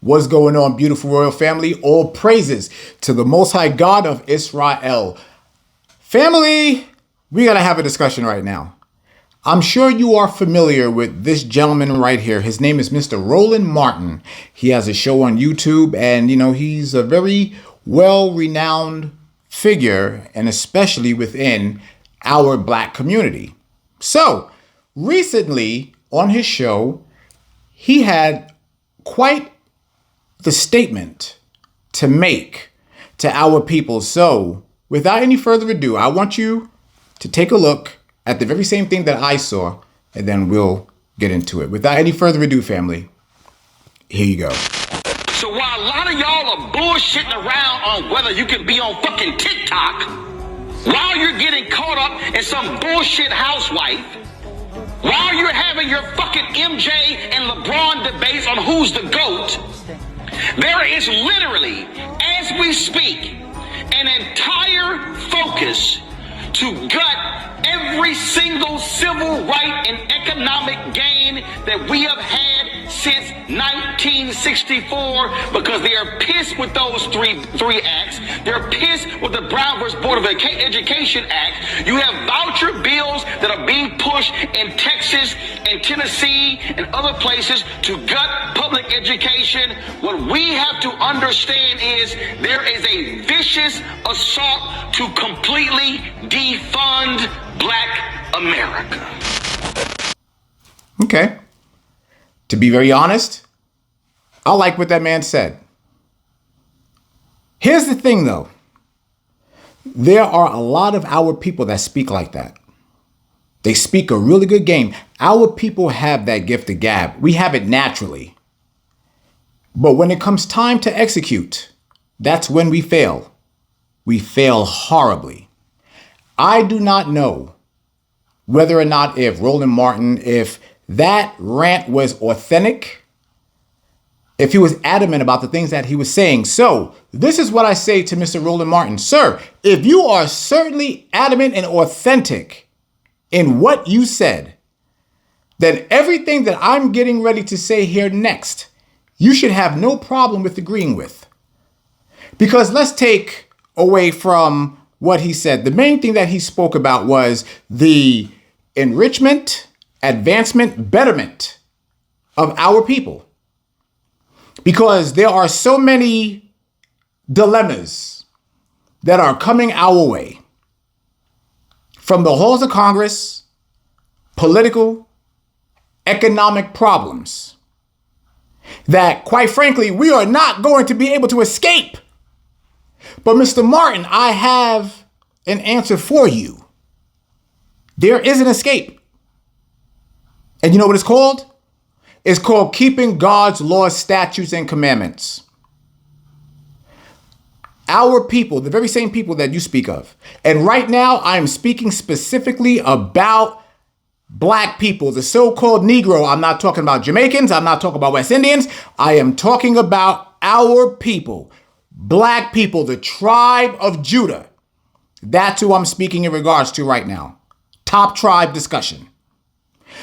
What's going on, beautiful royal family? All praises to the Most High God of Israel. Family, we got to have a discussion right now. I'm sure you are familiar with this gentleman right here. His name is Mr. Roland Martin. He has a show on YouTube, and he's a very well-renowned figure, and especially within our black community. So, recently on his show, he had quite the statement to make to our people. So, without any further ado, I want you to take a look at the very same thing that I saw, and then we'll get into it. Without any further ado, family, here you go. So while a lot of y'all are bullshitting around on whether you can be on fucking TikTok, while you're getting caught up in some bullshit housewife, while you're having your fucking MJ and LeBron debates on who's the GOAT, there is literally, as we speak, an entire focus to gut every single civil right and economic gain that we have had since 1964, because they are pissed with those three acts. They're pissed with the Brown versus Board of Education Act. You have voucher bills that are being pushed in Texas and Tennessee and other places to gut public education. What we have to understand is there is a vicious assault to completely defund Black America. Okay. To be very honest, I like what that man said. Here's the thing, though. There are a lot of our people that speak like that. They speak a really good game. Our people have that gift of gab. We have it naturally. But when it comes time to execute, that's when we fail. We fail horribly. I do not know whether or not if Roland Martin, if that rant was authentic, if he was adamant about the things that he was saying. So this is what I say to Mr. Roland Martin. Sir, if you are certainly adamant and authentic in what you said, then everything that I'm getting ready to say here next, you should have no problem with agreeing with. Because let's take away from what he said. The main thing that he spoke about was the enrichment, advancement, betterment of our people. Because there are so many dilemmas that are coming our way from the halls of Congress, political, economic problems that, quite frankly, we are not going to be able to escape. But Mr. Martin, I have an answer for you. There is an escape. And you know what it's called? It's called keeping God's laws, statutes, and commandments. Our people, the very same people that you speak of. And right now, I am speaking specifically about black people, the so-called Negro. I'm not talking about Jamaicans. I'm not talking about West Indians. I am talking about our people, black people, the tribe of Judah. That's who I'm speaking in regards to right now. Top tribe discussion.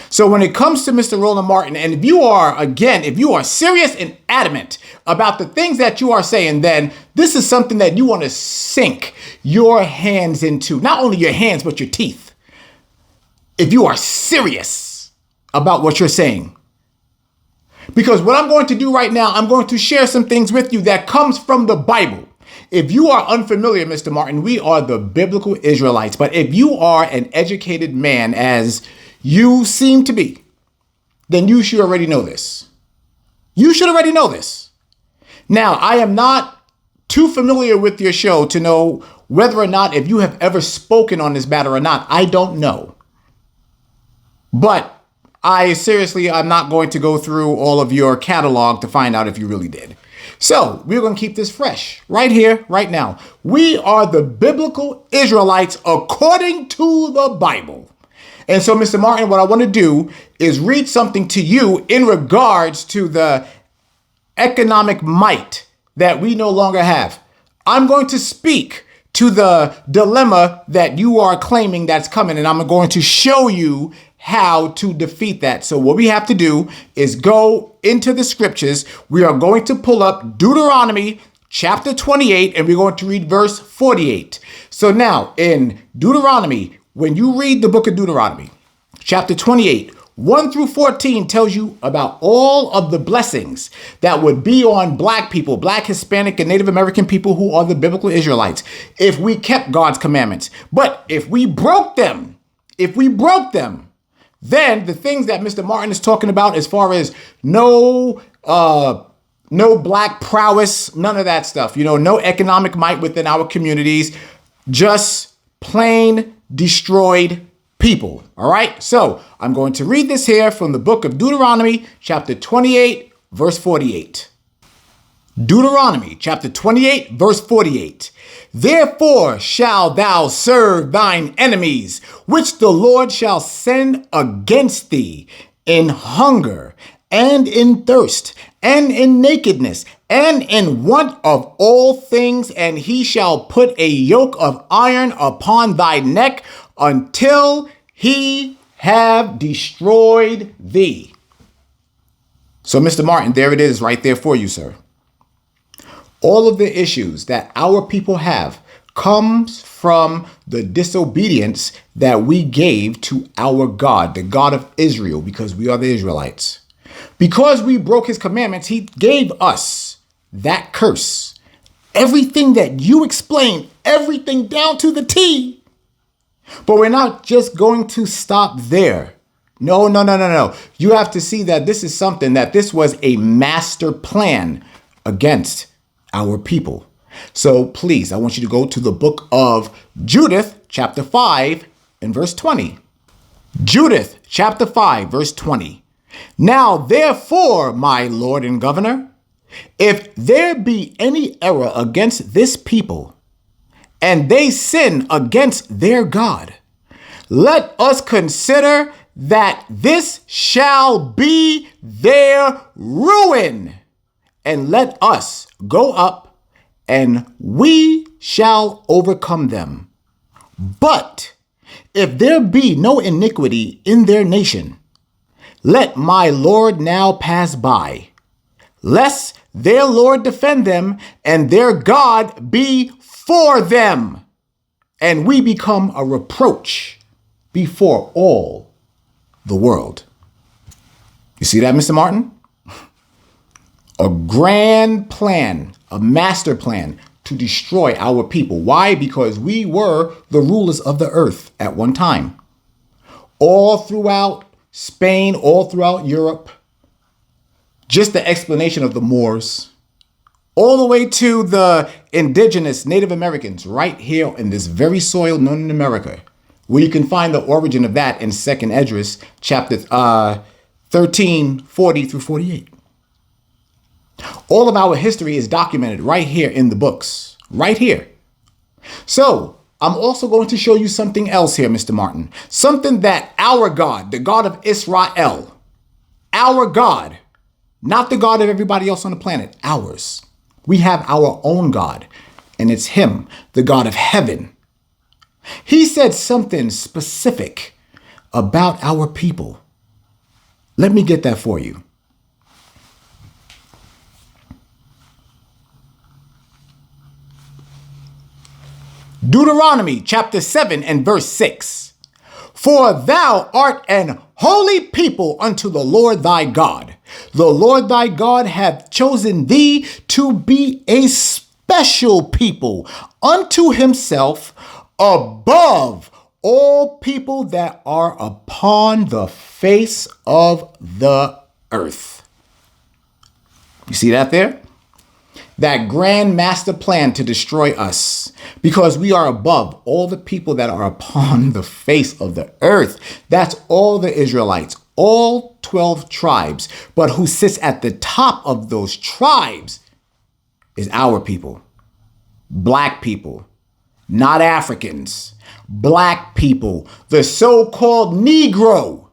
So when it comes to Mr. Roland Martin, and if you are serious and adamant about the things that you are saying, then this is something that you want to sink your hands into. Not only your hands, but your teeth. If you are serious about what you're saying. Because what I'm going to do right now, I'm going to share some things with you that comes from the Bible. If you are unfamiliar, Mr. Martin, we are the biblical Israelites. But if you are an educated man, as you seem to be, then you should already know this. You should already know this. Now, I am not too familiar with your show to know whether or not if you have ever spoken on this matter or not. I don't know. But I'm not going to go through all of your catalog to find out if you really did. So we're going to keep this fresh right here, right now. We are the biblical Israelites according to the Bible. And so, Mr. Martin, what I want to do is read something to you in regards to the economic might that we no longer have. I'm going to speak to the dilemma that you are claiming that's coming, and I'm going to show you how to defeat that. So what we have to do is go into the scriptures. We are going to pull up Deuteronomy chapter 28, and we're going to read verse 48. So now in Deuteronomy, when you read the book of Deuteronomy, chapter 28, 1 through 14 tells you about all of the blessings that would be on black people, black, Hispanic, and Native American people who are the biblical Israelites, if we kept God's commandments. But if we broke them, then the things that Mr. Martin is talking about as far as no black prowess, none of that stuff, no economic might within our communities, just plain destroyed people. All right. So I'm going to read this here from the book of Deuteronomy, chapter 28, verse 48. Deuteronomy, chapter 28, verse 48. Therefore shalt thou serve thine enemies, which the Lord shall send against thee in hunger and in thirst and in nakedness and in want of all things, and he shall put a yoke of iron upon thy neck until he have destroyed thee. So, Mr. Martin, there it is right there for you, sir. All of the issues that our people have comes from the disobedience that we gave to our God, the God of Israel, because we are the Israelites. Because we broke his commandments, he gave us that curse. Everything that you explained, everything down to the T. But we're not just going to stop there. No. You have to see that this is something that this was a master plan against our people. So please, I want you to go to the book of Judith, chapter 5 and verse 20. Judith, chapter 5, verse 20. Now, therefore, my Lord and Governor, if there be any error against this people, and they sin against their God, let us consider that this shall be their ruin, and let us go up, and we shall overcome them. But if there be no iniquity in their nation, let my Lord now pass by, lest their Lord defend them, and their God be for them, and we become a reproach before all the world. You see that, Mr. Martin? A grand plan, a master plan to destroy our people. Why? Because we were the rulers of the earth at one time. All throughout Spain, all throughout Europe, just the explanation of the Moors, all the way to the indigenous Native Americans right here in this very soil known in America, where you can find the origin of that in 2nd Esdras, chapter 13, 40 through 48. All of our history is documented right here in the books, right here. So I'm also going to show you something else here, Mr. Martin, something that our God, the God of Israel, our God, not the God of everybody else on the planet, ours. We have our own God, and it's him, the God of heaven. He said something specific about our people. Let me get that for you. Deuteronomy chapter 7 and verse 6. For thou art an holy people unto the Lord thy God. The Lord thy God hath chosen thee to be a special people unto himself above all people that are upon the face of the earth. You see that there? That grand master plan to destroy us, because we are above all the people that are upon the face of the earth. That's all the Israelites, all 12 tribes. But who sits at the top of those tribes is our people, black people, not Africans, black people, the so-called Negro,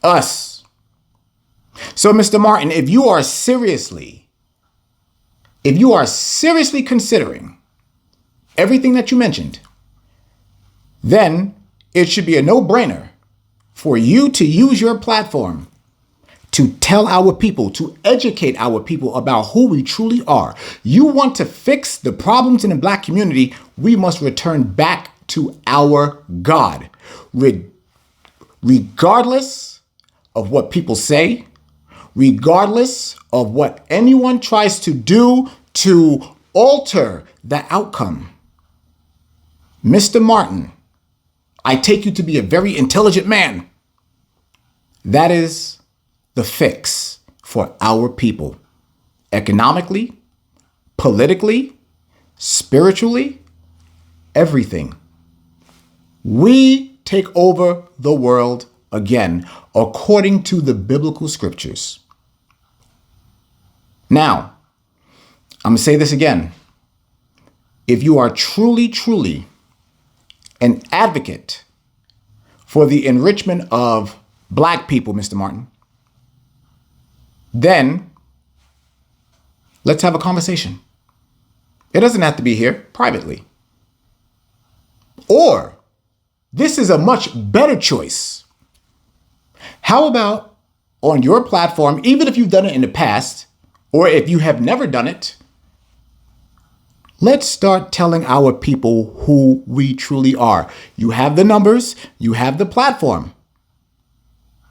us. So, Mr. Martin, if you are seriously considering everything that you mentioned, then it should be a no-brainer for you to use your platform to tell our people, to educate our people about who we truly are. You want to fix the problems in the black community, we must return back to our God. Regardless of what people say, regardless of what anyone tries to do to alter the outcome. Mr. Martin, I take you to be a very intelligent man. That is the fix for our people. Economically, politically, spiritually, everything. We take over the world again, according to the biblical scriptures. Now, I'm going to say this again. If you are truly an advocate for the enrichment of black people, Mr. Martin, then let's have a conversation. It doesn't have to be here, privately. Or, this is a much better choice. How about on your platform, even if you've done it in the past, or if you have never done it, let's start telling our people who we truly are. You have the numbers, you have the platform.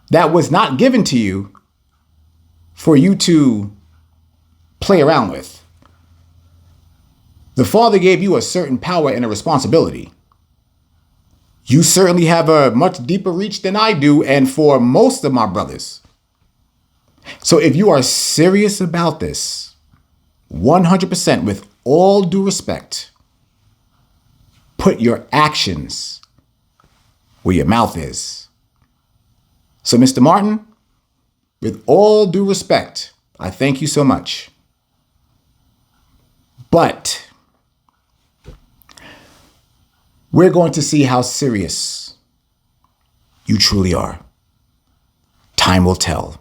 That was not given to you for you to play around with. The Father gave you a certain power and a responsibility. You certainly have a much deeper reach than I do, and for most of my brothers. So if you are serious about this, 100% with all due respect, put your actions where your mouth is. So, Mr. Martin, with all due respect, I thank you so much. But we're going to see how serious you truly are. Time will tell.